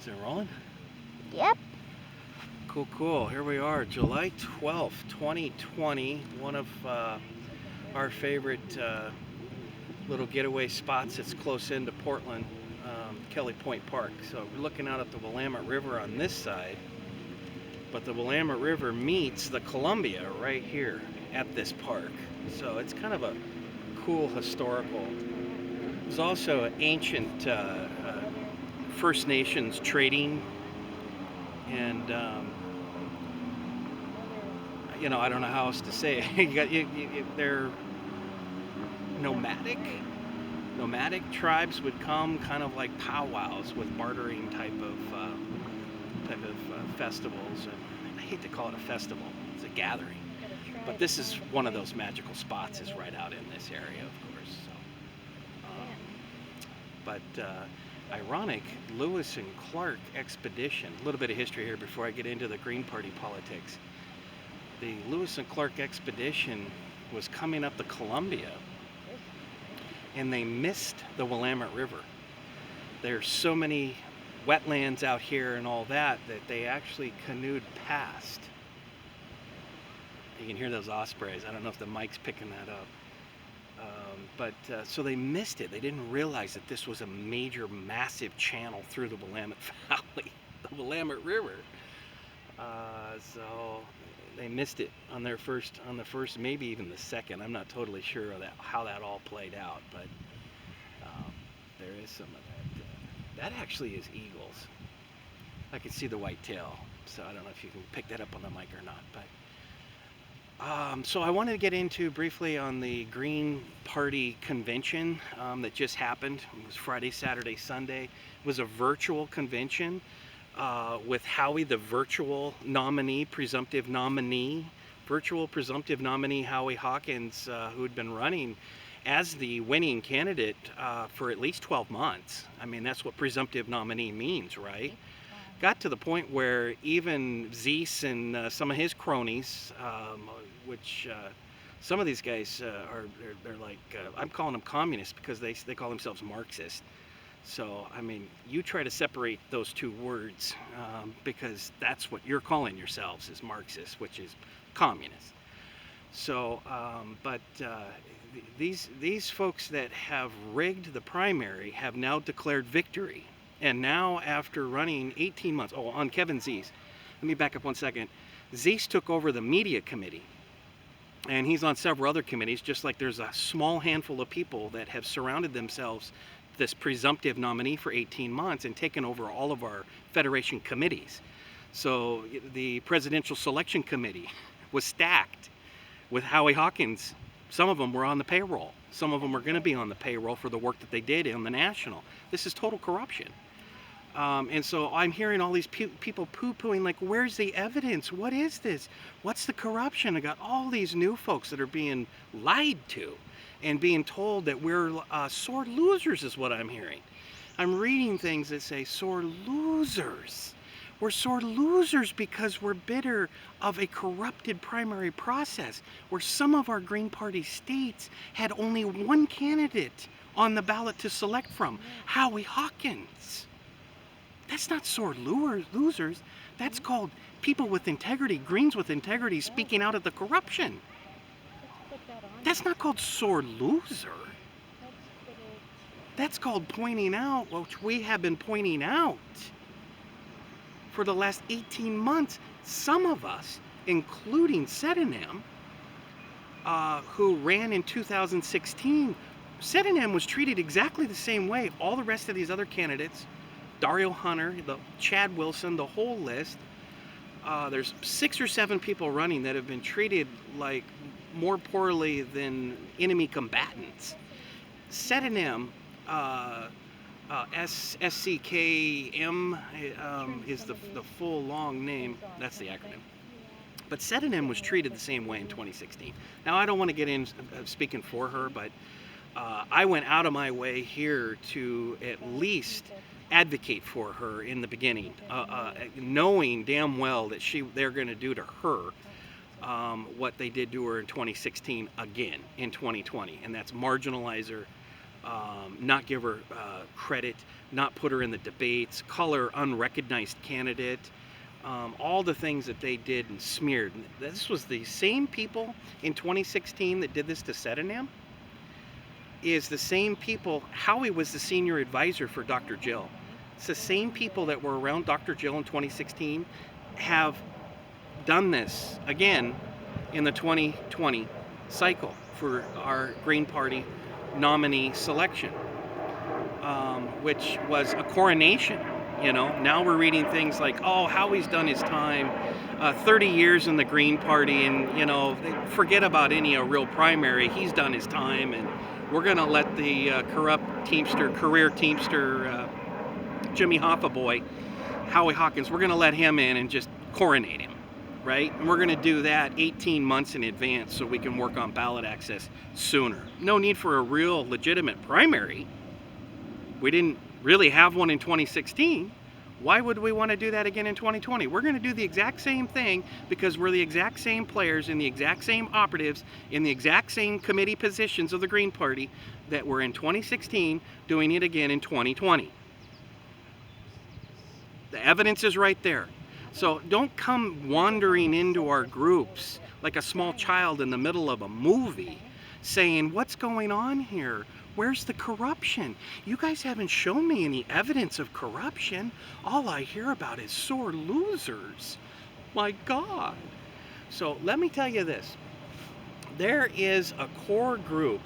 Is it rolling? Yep. Cool, cool. Here we are, July 12th, 2020. One of our favorite little getaway spots that's close into Portland, Kelly Point Park. So we're looking out at the Willamette River on this side, but the Willamette River meets the Columbia right here at this park. So it's kind of a cool historical. There's also an ancient First Nations trading and I don't know how else to say it. They're nomadic. Nomadic tribes would come, kind of like powwows with bartering type of festivals. And I hate to call it a festival; it's a gathering. But this is one of those magical spots. Is right out in this area, of course. Ironic, Lewis and Clark expedition. A little bit of history here before I get into the Green Party politics. The Lewis and Clark expedition was coming up the Columbia, and they missed the Willamette River. There's so many wetlands out here and all that they actually canoed past. You can hear those ospreys. I don't know if the mic's picking that up. So they missed it. They didn't realize that this was a major, massive channel through the Willamette Valley, the Willamette River. So they missed it on the first, maybe even the second. I'm not totally sure of how that all played out, but there is some of that. That actually is eagles. I can see the white tail, so I don't know if you can pick that up on the mic or not, but. So I wanted to get into briefly on the Green Party convention that just happened. It was Friday, Saturday, Sunday. It was a virtual convention with Howie, the virtual nominee, presumptive nominee Howie Hawkins, who had been running as the winning candidate for at least 12 months. I mean, that's what presumptive nominee means, right? Got to the point where even Zeese and some of his cronies, which some of these guys they're like, I'm calling them communists because they call themselves Marxist. So, I mean, you try to separate those two words because that's what you're calling yourselves is Marxist, which is communist. So, these folks that have rigged the primary have now declared victory. And now, after running 18 months, on Kevin Zeese, let me back up 1 second. Zeese took over the media committee, and he's on several other committees, just like there's a small handful of people that have surrounded themselves this presumptive nominee for 18 months and taken over all of our Federation committees. So the Presidential Selection Committee was stacked with Howie Hawkins. Some of them were on the payroll. Some of them are going to be on the payroll for the work that they did on the national. This is total corruption. And so I'm hearing all these people poo-pooing, like, where's the evidence? What is this? What's the corruption? I got all these new folks that are being lied to and being told that we're sore losers is what I'm hearing. I'm reading things that say sore losers. We're sore losers because we're bitter of a corrupted primary process where some of our Green Party states had only one candidate on the ballot to select from, Howie Hawkins. That's not sore losers. That's called people with integrity, Greens with integrity, speaking out of the corruption. That's not called sore loser. That's called pointing out, which we have been pointing out for the last 18 months. Some of us, including Sydenham, who ran in 2016, Sydenham was treated exactly the same way. All the rest of these other candidates, Dario Hunter, Chad Wilson, the whole list. There's 6 or 7 people running that have been treated like more poorly than enemy combatants. Sydenham, SCKM is the full long name. That's the acronym. But Sydenham was treated the same way in 2016. Now, I don't want to get in speaking for her, but I went out of my way here to at least advocate for her in the beginning, knowing damn well that they're going to do to her what they did to her in 2016 again in 2020, and that's marginalize her, not give her credit, not put her in the debates, call her unrecognized candidate, all the things that they did and smeared. This was the same people in 2016 that did this to Sydenham, is the same people. Howie was the senior advisor for Dr. Jill. It's the same people that were around Dr. Jill in 2016 have done this again in the 2020 cycle for our Green Party nominee selection, which was a coronation. You know, now we're reading things like, oh, Howie's done his time, 30 years in the Green Party, and, you know, forget about any real primary. He's done his time, and we're going to let the corrupt Teamster, career Teamster, Jimmy Hoffa boy, Howie Hawkins, we're going to let him in and just coronate him, right? And we're going to do that 18 months in advance so we can work on ballot access sooner. No need for a real legitimate primary. We didn't really have one in 2016. Why would we want to do that again in 2020? We're going to do the exact same thing because we're the exact same players in the exact same operatives in the exact same committee positions of the Green Party that were in 2016, doing it again in 2020. The evidence is right there. So don't come wandering into our groups like a small child in the middle of a movie saying, what's going on here? Where's the corruption? You guys haven't shown me any evidence of corruption. All I hear about is sore losers. My God. So let me tell you this. There is a core group,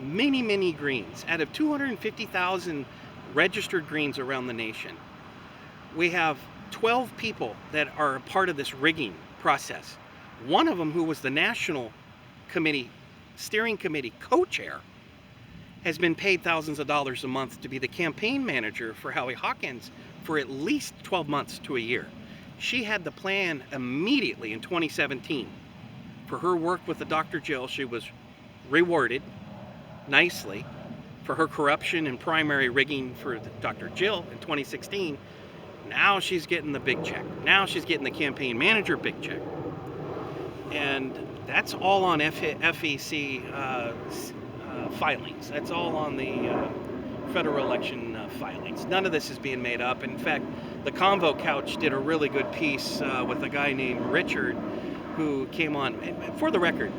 many Greens. Out of 250,000 registered Greens around the nation, we have 12 people that are a part of this rigging process. One of them, who was the National Committee, Steering Committee co-chair, has been paid thousands of dollars a month to be the campaign manager for Howie Hawkins for at least 12 months to a year. She had the plan immediately in 2017. For her work with the Dr. Jill, she was rewarded nicely for her corruption and primary rigging for the Dr. Jill in 2016. Now she's getting the big check. Now she's getting the campaign manager big check. And that's all on FEC filings. That's all on the federal election filings. None of this is being made up. In fact, the Convo Couch did a really good piece with a guy named Richard who came on. For the record,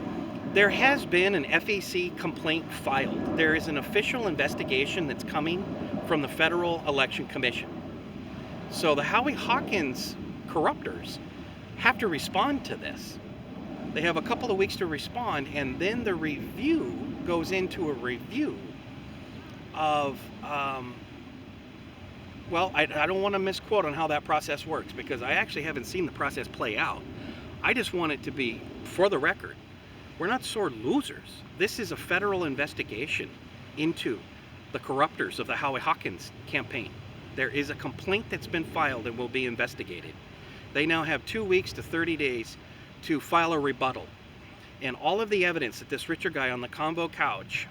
there has been an FEC complaint filed. There is an official investigation that's coming from the Federal Election Commission. So the Howie Hawkins corruptors have to respond to this. They have a couple of weeks to respond, and then the review goes into a review of, well, I don't want to misquote on how that process works because I actually haven't seen the process play out. I just want it to be, for the record, we're not sore losers. This is a federal investigation into the corruptors of the Howie Hawkins campaign. There is a complaint that's been filed and will be investigated. They now have 2 weeks to 30 days to file a rebuttal. And all of the evidence that this Richard guy on the Convo Couch,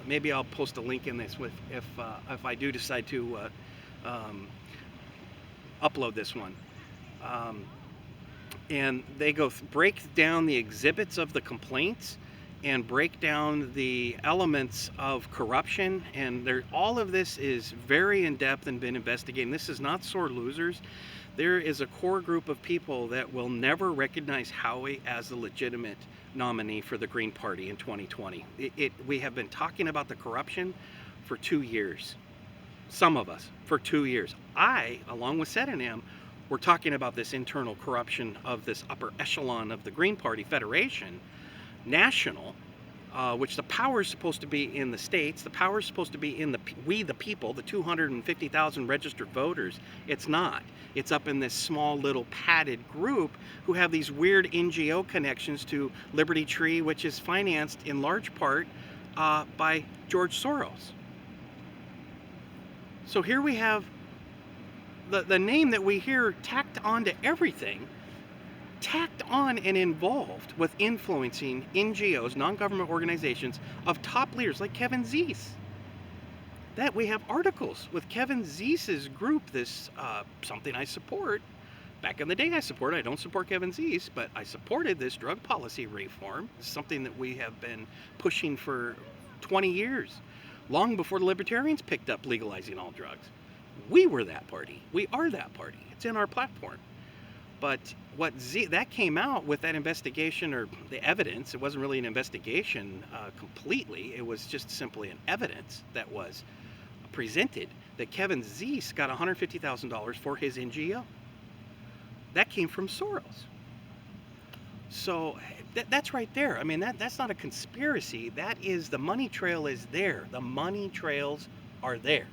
maybe I'll post a link in this with if I do decide to upload this one. And they break down the exhibits of the complaints and break down the elements of corruption, and all of this is very in-depth and been investigated. This is not sore losers. There is a core group of people that will never recognize Howie as the legitimate nominee for the Green Party in 2020. We have been talking about the corruption for 2 years. Some of us, for 2 years. I, along with Sydenham, were talking about this internal corruption of this upper echelon of the Green Party Federation, national, which the power is supposed to be in the states. The power is supposed to be in we the people, the 250,000 registered voters. It's not. It's up in this small little padded group who have these weird NGO connections to Liberty Tree, which is financed in large part by George Soros. So here we have the name that we hear tacked onto everything, tacked on and involved with influencing NGOs, non-government organizations, of top leaders like Kevin Zeese. That we have articles with Kevin Zeese's group, this something I support. Back in the day I don't support Kevin Zeese, but I supported this drug policy reform. It's something that we have been pushing for 20 years. long before the Libertarians picked up legalizing all drugs. We were that party. We are that party. It's in our platform. But that came out with that investigation, or the evidence. It wasn't really an investigation completely. It was just simply an evidence that was presented that Kevin Zeese got $150,000 for his NGO. That came from Soros. So that's right there. I mean, that's not a conspiracy. That is, the money trail is there. The money trails are there.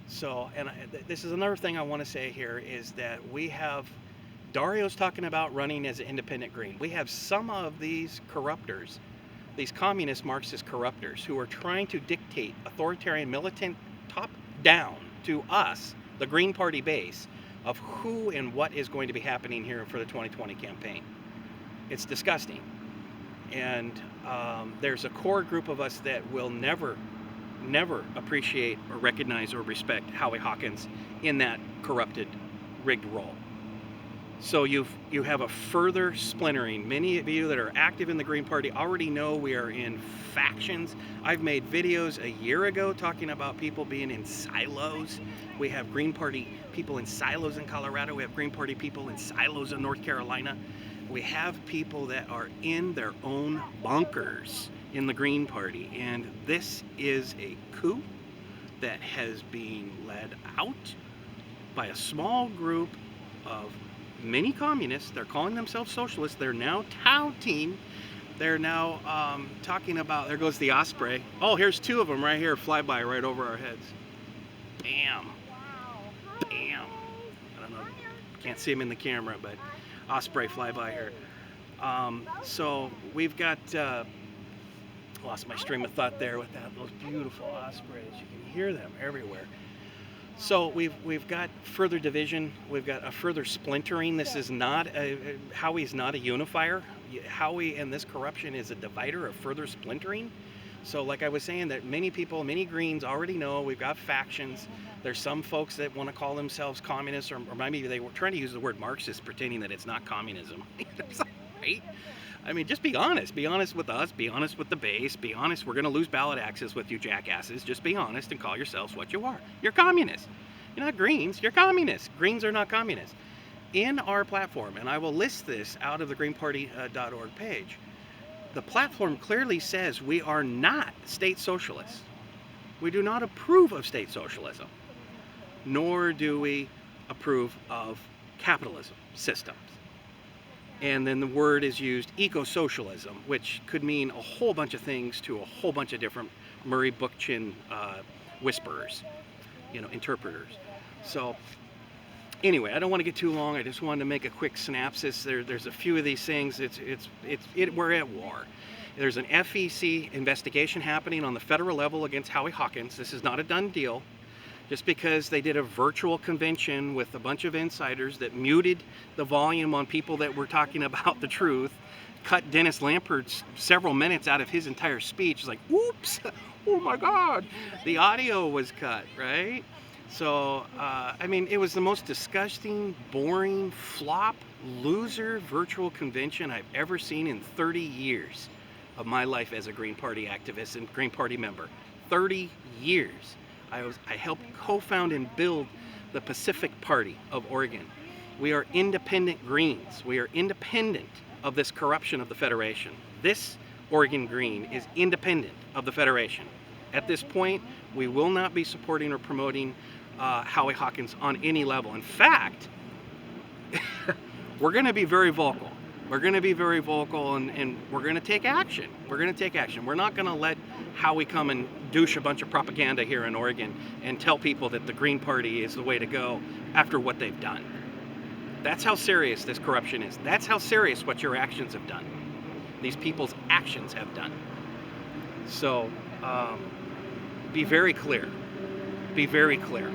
So, and this is another thing I want to say here, is that we have, Dario's talking about running as an independent green. We have some of these corruptors, these communist Marxist corruptors, who are trying to dictate authoritarian militant top down to us, the Green Party base, of who and what is going to be happening here for the 2020 campaign. It's disgusting. And there's a core group of us that will never appreciate or recognize or respect Howie Hawkins in that corrupted, rigged role. So you have a further splintering. Many of you that are active in the Green Party already know we are in factions. I've made videos a year ago talking about people being in silos. We have Green Party people in silos in Colorado. We have Green Party people in silos in North Carolina. We have people that are in their own bunkers in the Green Party. And this is a coup that has been led out by a small group of many communists. They're calling themselves socialists. They're now touting, they're now talking about, there goes the Osprey. Oh, here's two of them right here, fly by right over our heads. Bam. Bam. I don't know, can't see them in the camera, but Osprey fly by here. So we've got, lost my stream of thought there with those beautiful ospreys. You can hear them everywhere. So we've got further division. We've got a further splintering. This is not Howie's not a unifier. Howie and this corruption is a divider, a further splintering. So like I was saying, that many people, many Greens already know we've got factions. There's some folks that want to call themselves communists, or maybe they were trying to use the word Marxist, pretending that it's not communism. Right? I mean, just be honest. Be honest with us. Be honest with the base. Be honest. We're going to lose ballot access with you jackasses. Just be honest and call yourselves what you are. You're communists. You're not Greens. You're communists. Greens are not communists. In our platform, and I will list this out of the greenparty.org page, the platform clearly says we are not state socialists. We do not approve of state socialism, nor do we approve of capitalism systems. And then the word is used, eco-socialism, which could mean a whole bunch of things to a whole bunch of different Murray Bookchin whisperers, interpreters. So anyway, I don't want to get too long. I just wanted to make a quick synopsis. There's a few of these things. We're at war. There's an FEC investigation happening on the federal level against Howie Hawkins. This is not a done deal. Just because they did a virtual convention with a bunch of insiders that muted the volume on people that were talking about the truth, cut Dennis Lampert's several minutes out of his entire speech. It's like, oops, oh my God, the audio was cut, right? So, I mean, it was the most disgusting, boring, flop, loser virtual convention I've ever seen in 30 years of my life as a Green Party activist and Green Party member. 30 years. I helped co-found and build the Pacific Party of Oregon. We are independent Greens. We are independent of this corruption of the Federation. This Oregon Green is independent of the Federation. At this point, we will not be supporting or promoting Howie Hawkins on any level. In fact, we're going to be very vocal. We're going to be very vocal, and we're going to take action. We're going to take action. We're not going to let Howie come and douche a bunch of propaganda here in Oregon and tell people that the Green Party is the way to go after what they've done. That's how serious this corruption is. That's how serious what your actions have done. These people's actions have done. So be very clear. Be very clear.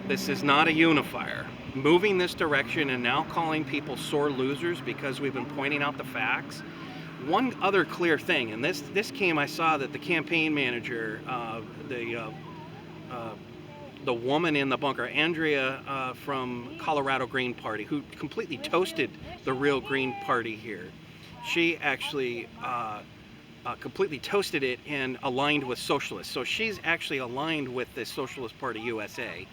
This is not a unifier. Moving this direction and now calling people sore losers because we've been pointing out the facts. One other clear thing, and this came, I saw that the campaign manager, the woman in the bunker, Andrea from Colorado Green Party, who completely toasted the real Green Party here. She actually completely toasted it and aligned with socialists. So she's actually aligned with the Socialist Party USA.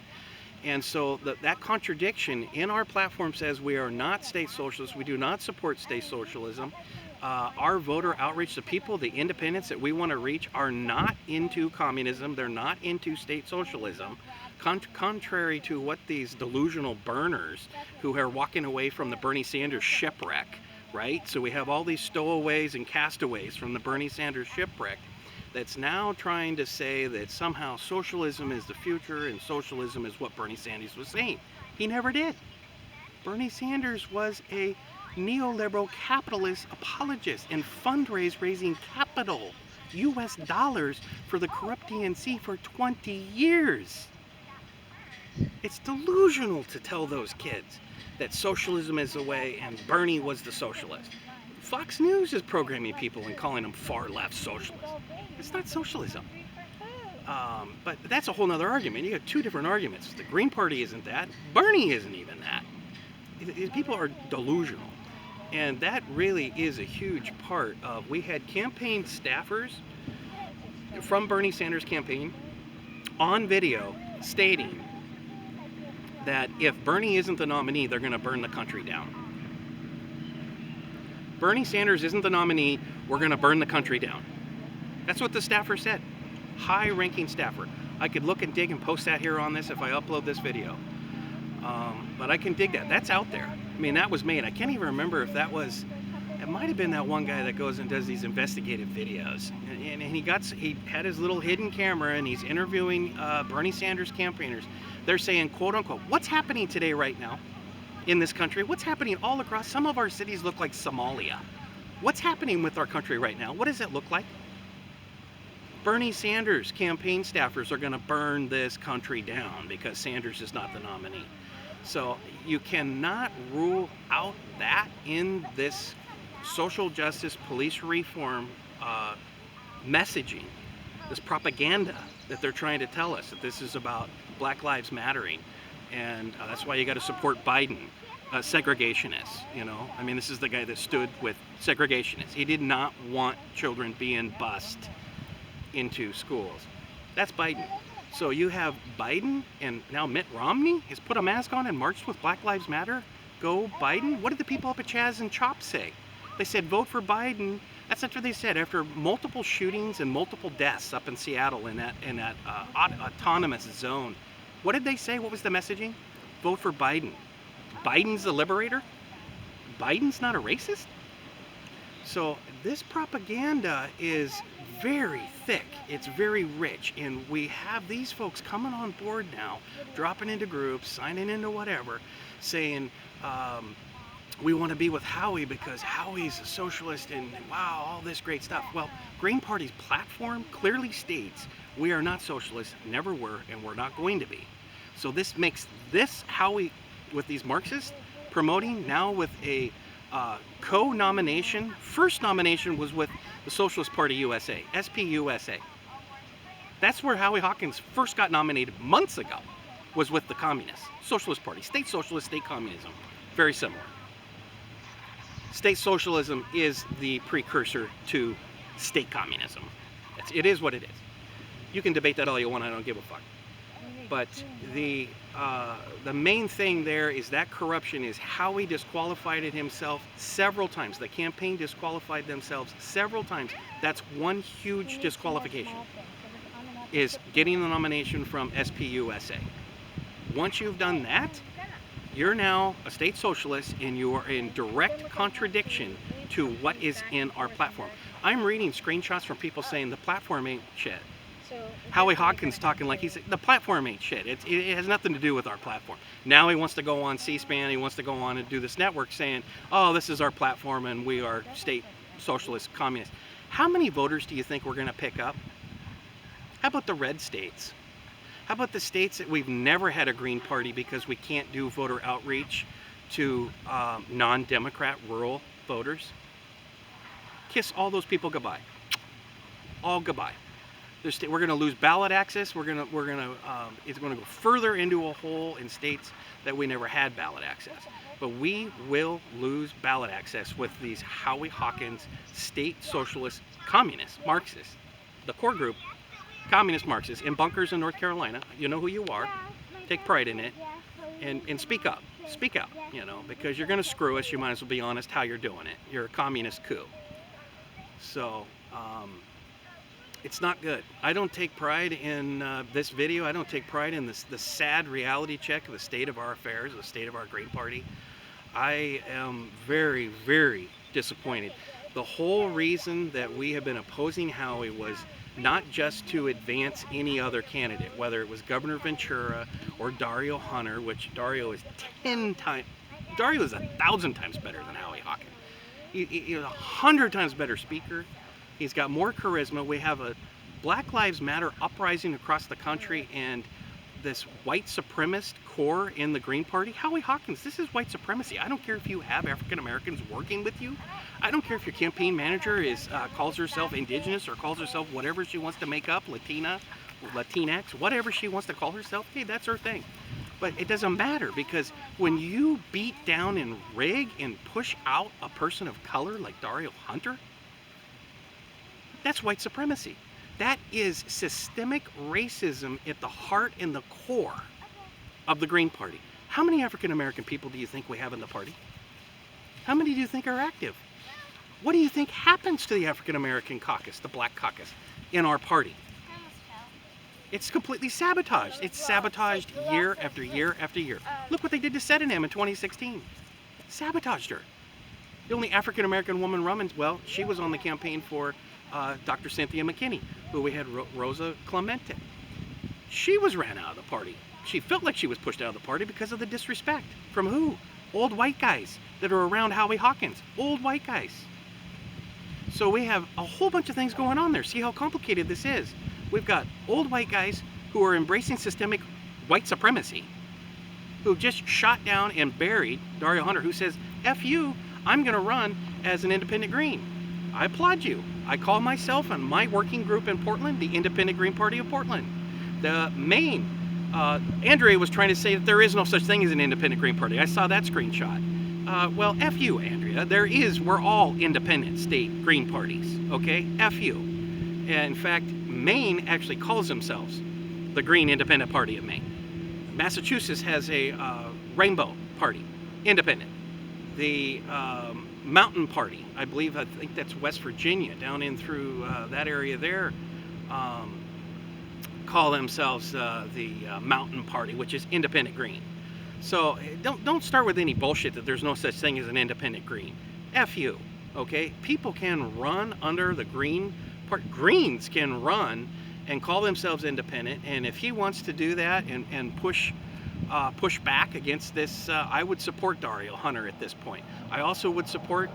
And so that contradiction in our platform says we are not state socialists. We do not support state socialism. Our voter outreach, the people, the independents that we want to reach are not into communism. They're not into state socialism. Contrary to what these delusional burners who are walking away from the Bernie Sanders shipwreck, right? So we have all these stowaways and castaways from the Bernie Sanders shipwreck that's now trying to say that somehow socialism is the future and socialism is what Bernie Sanders was saying. He never did. Bernie Sanders was a neoliberal capitalist apologist and raising capital, US dollars, for the corrupt DNC for 20 years. It's delusional to tell those kids that socialism is the way and Bernie was the socialist. Fox News is programming people and calling them far left socialists. It's not socialism. But that's a whole nother argument. You have two different arguments. The Green Party isn't that. Bernie isn't even that. People are delusional. And that really is a huge part of, we had campaign staffers from Bernie Sanders' campaign on video stating that if Bernie isn't the nominee, they're going to burn the country down. Bernie Sanders isn't the nominee, we're going to burn the country down. That's what the staffer said. High-ranking staffer. I could look and dig and post that here on this if I upload this video. But I can dig that. That's out there. I mean, that was made. I can't even remember if that was... It might have been that one guy that goes and does these investigative videos. And he had his little hidden camera and he's interviewing Bernie Sanders campaigners. They're saying, quote unquote, what's happening today right now in this country? What's happening all across? Some of our cities look like Somalia. What's happening with our country right now? What does it look like? Bernie Sanders campaign staffers are going to burn this country down because Sanders is not the nominee. So you cannot rule out that in this social justice, police reform messaging, this propaganda that they're trying to tell us, that this is about Black Lives Mattering. And that's why you got to support Biden, segregationists, you know. I mean, this is the guy that stood with segregationists. He did not want children being bused into schools. That's Biden. So you have Biden, and now Mitt Romney has put a mask on and marched with Black Lives Matter. Go Biden. What did the people up at Chaz and Chop say? They said vote for Biden. That's what they said after multiple shootings and multiple deaths up in Seattle in that autonomous zone. What did they say? What was the messaging? Vote for Biden. Biden's the liberator? Biden's not a racist? So this propaganda is very thick. It's very rich. And we have these folks coming on board now, dropping into groups, signing into whatever, saying, we want to be with Howie because Howie's a socialist and wow, all this great stuff. Well, Green Party's platform clearly states we are not socialists, never were, and we're not going to be. So this makes this Howie with these Marxists promoting now with a co-nomination. First nomination was with the Socialist Party USA, SPUSA. That's where Howie Hawkins first got nominated months ago, was with the Communists, Socialist Party, state socialist, state communism, very similar. State socialism is the precursor to state communism. It is what it is. You can debate that all you want, I don't give a fuck. But the main thing there is that corruption is Howie disqualified himself several times. The campaign disqualified themselves several times. That's one huge disqualification, is getting the nomination from SPUSA. Once you've done that, you're now a state socialist and you are in direct contradiction to what is in our platform. I'm reading screenshots from people saying the platform ain't shit. Howie Hawkins talking like he's, the platform ain't shit. It has nothing to do with our platform. Now he wants to go on C-SPAN, he wants to go on and do this network saying, oh, this is our platform and we are state socialist communists. How many voters do you think we're going to pick up? How about the red states? How about the states that we've never had a Green Party because we can't do voter outreach to non-Democrat rural voters? Kiss all those people goodbye. All goodbye. We're going to lose ballot access. It's going to go further into a hole in states that we never had ballot access. But we will lose ballot access with these Howie Hawkins state socialist communists, Marxists, the core group, communist Marxists in bunkers in North Carolina. You know who you are. Take pride in it, and speak up, speak out, you know, because you're going to screw us. You might as well be honest how you're doing it. You're a communist coup. So it's not good. I don't take pride in this video. I don't take pride in the sad reality check of the state of our affairs, the state of our Green Party. I am very, very disappointed. The whole reason that we have been opposing Howie was not just to advance any other candidate, whether it was Governor Ventura or Dario Hunter, which Dario is 1,000 times better than Howie Hawkins. He's 100 times better speaker. He's got more charisma. We have a Black Lives Matter uprising across the country, and this white supremacist core in the Green Party. Howie Hawkins, this is white supremacy. I don't care if you have African Americans working with you. I don't care if your campaign manager is calls herself indigenous or calls herself whatever she wants to make up, Latina, Latinx, whatever she wants to call herself. Hey, that's her thing. But it doesn't matter, because when you beat down and rig and push out a person of color like Dario Hunter, that's white supremacy. That is systemic racism at the heart and the core of the Green Party. How many African American people do you think we have in the party? How many do you think are active? What do you think happens to the African American caucus, the Black caucus, in our party? It's completely sabotaged. It's sabotaged year after year after year. Look what they did to Sydenham in 2016. Sabotaged her. The only African American woman running, well, she was on the campaign for Dr. Cynthia McKinney, who we had Rosa Clemente. She was ran out of the party. She felt like she was pushed out of the party because of the disrespect. From who? Old white guys that are around Howie Hawkins. Old white guys. So we have a whole bunch of things going on there. See how complicated this is. We've got old white guys who are embracing systemic white supremacy, who just shot down and buried Dario Hunter, who says, F you, I'm going to run as an independent Green. I applaud you. I call myself and my working group in Portland the Independent Green Party of Portland. The main, Andrea was trying to say that there is no such thing as an Independent Green Party. I saw that screenshot. Well, F you, Andrea. We're all independent state Green parties, okay? F you. And in fact, Maine actually calls themselves the Green Independent Party of Maine. Massachusetts has a Rainbow Party, independent. The Mountain Party, I think that's West Virginia, down in through that area there, call themselves the Mountain Party, which is independent Green. So don't start with any bullshit that there's no such thing as an independent Green. F you, okay? People can run under the Green Party. Greens can run and call themselves independent, and if he wants to do that and push back against this, I would support Dario Hunter at this point. I also would support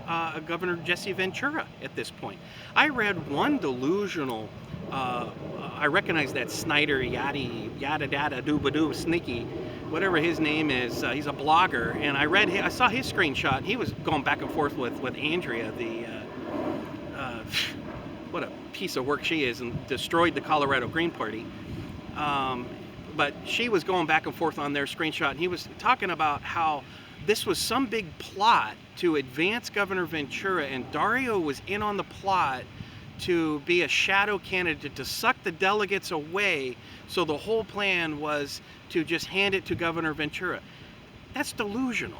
Governor Jesse Ventura at this point. I read one delusional, I recognize that Snyder yada dada dooba sneaky, whatever his name is, he's a blogger, and I saw his screenshot. He was going back and forth with Andrea, what a piece of work she is, and destroyed the Colorado Green Party. But she was going back and forth on their screenshot, and he was talking about how this was some big plot to advance Governor Ventura, and Dario was in on the plot to be a shadow candidate to suck the delegates away, so the whole plan was to just hand it to Governor Ventura. That's delusional.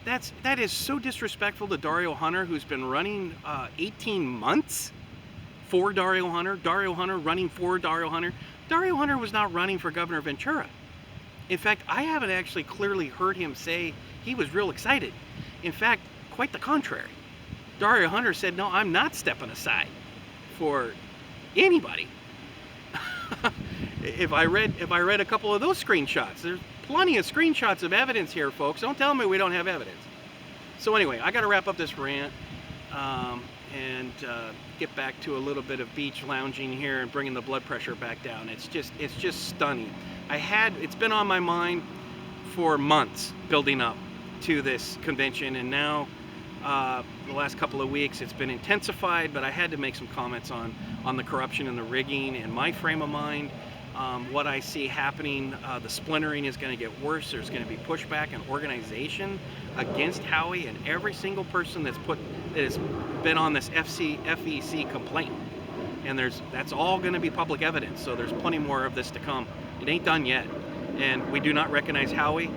That is so disrespectful to Dario Hunter, who's been running 18 months for Dario Hunter. Dario Hunter running for Dario Hunter. Dario Hunter was not running for Governor Ventura. In fact, I haven't actually clearly heard him say he was real excited. In fact, quite the contrary. Dario Hunter said, no, I'm not stepping aside for anybody. If I read a couple of those screenshots, there's plenty of screenshots of evidence here, folks. Don't tell me we don't have evidence. So anyway, I got to wrap up this rant and get back to a little bit of beach lounging here and bringing the blood pressure back down. It's just stunning. It's been on my mind for months building up to this convention, and now the last couple of weeks it's been intensified, but I had to make some comments on the corruption and the rigging and my frame of mind. What I see happening, the splintering is going to get worse. There's going to be pushback and organization against Howie and every single person that has been on this FEC complaint. And that's all going to be public evidence. So there's plenty more of this to come. It ain't done yet. And we do not recognize Howie.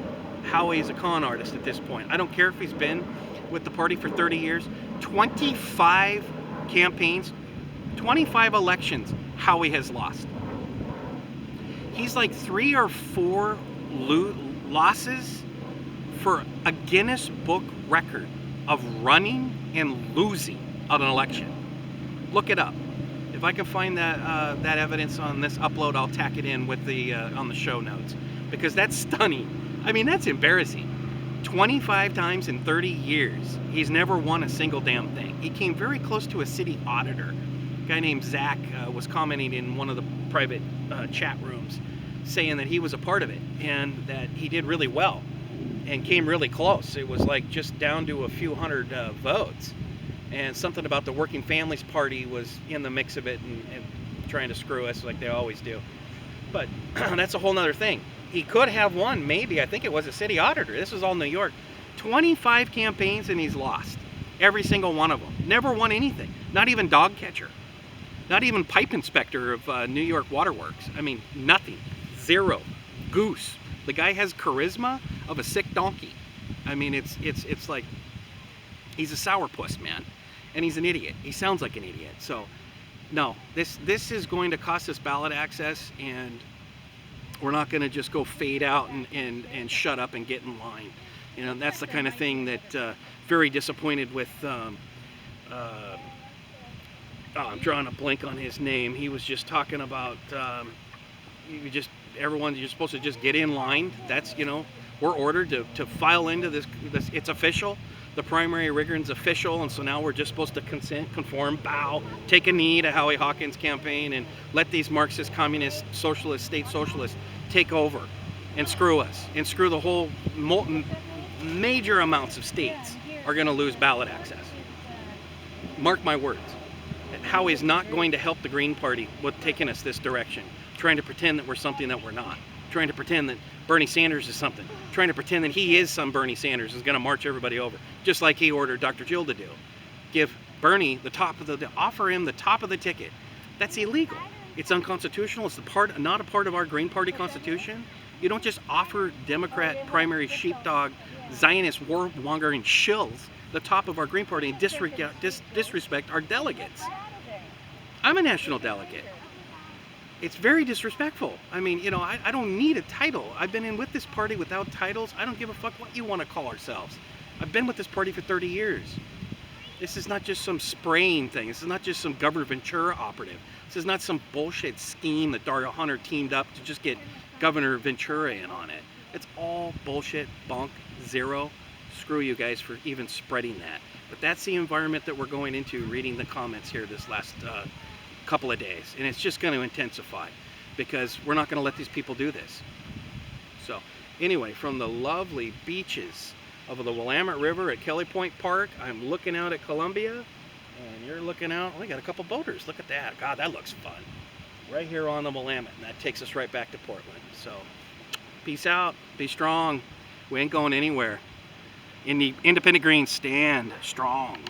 Howie is a con artist at this point. I don't care if he's been with the party for 30 years. 25 campaigns, 25 elections, Howie has lost. He's like 3 or 4 losses for a Guinness Book record of running and losing on an election. Look it up. If I can find that evidence on this upload, I'll tack it in with the on the show notes, because that's stunning. I mean, that's embarrassing. 25 times in 30 years, he's never won a single damn thing. He came very close to a city auditor. A guy named Zach was commenting in one of the private chat rooms, saying that he was a part of it and that he did really well and came really close. It was like just down to a few hundred votes. And something about the Working Families Party was in the mix of it and trying to screw us like they always do. But that's a whole nother thing. He could have won, maybe. I think it was a city auditor. This was all New York. 25 campaigns and he's lost. Every single one of them. Never won anything. Not even dog catcher. Not even pipe inspector of New York Waterworks. I mean, nothing. Zero. Goose. The guy has charisma of a sick donkey. I mean, it's like he's a sourpuss, man. And he's an idiot. He sounds like an idiot. So, no, this is going to cost us ballot access, and we're not going to just go fade out and shut up and get in line. You know, that's the kind of thing that very disappointed with. I'm drawing a blank on his name. He was just talking about you're supposed to just get in line. That's, you know, we're ordered to file into this. It's official. The primary rigor's official, and so now we're just supposed to consent, conform, bow, take a knee to Howie Hawkins' campaign, and let these Marxist, communist, socialist, state socialists take over and screw us, and screw the whole major amounts of states are going to lose ballot access. Mark my words. Howie is not going to help the Green Party with taking us this direction, trying to pretend that we're something that we're not, trying to pretend that Bernie Sanders is something, trying to pretend that he is some Bernie Sanders is going to march everybody over, just like he ordered Dr. Jill to do. Give Bernie offer him the top of the ticket. That's illegal. It's unconstitutional. It's not a part of our Green Party Constitution. You don't just offer Democrat primary sheepdog, Zionist warmongering shills the top of our Green Party and disrespect our delegates. I'm a national delegate. It's very disrespectful. I mean, you know, I don't need a title. I've been in with this party without titles. I don't give a fuck what you want to call ourselves. I've been with this party for 30 years. This is not just some spraying thing. This is not just some Governor Ventura operative. This is not some bullshit scheme that Dario Hunter teamed up to just get Governor Ventura in on it. It's all bullshit, bunk, zero. Screw you guys for even spreading that. But that's the environment that we're going into reading the comments here this last couple of days, and it's just going to intensify because we're not going to let these people do this. So anyway, from the lovely beaches of the Willamette River at Kelly Point Park, I'm looking out at Columbia, and you're looking out. We got a couple boaters. Look at that. God, that looks fun. Right here on the Willamette, and that takes us right back to Portland. So peace out. Be strong. We ain't going anywhere. In the Independent Greens, stand strong.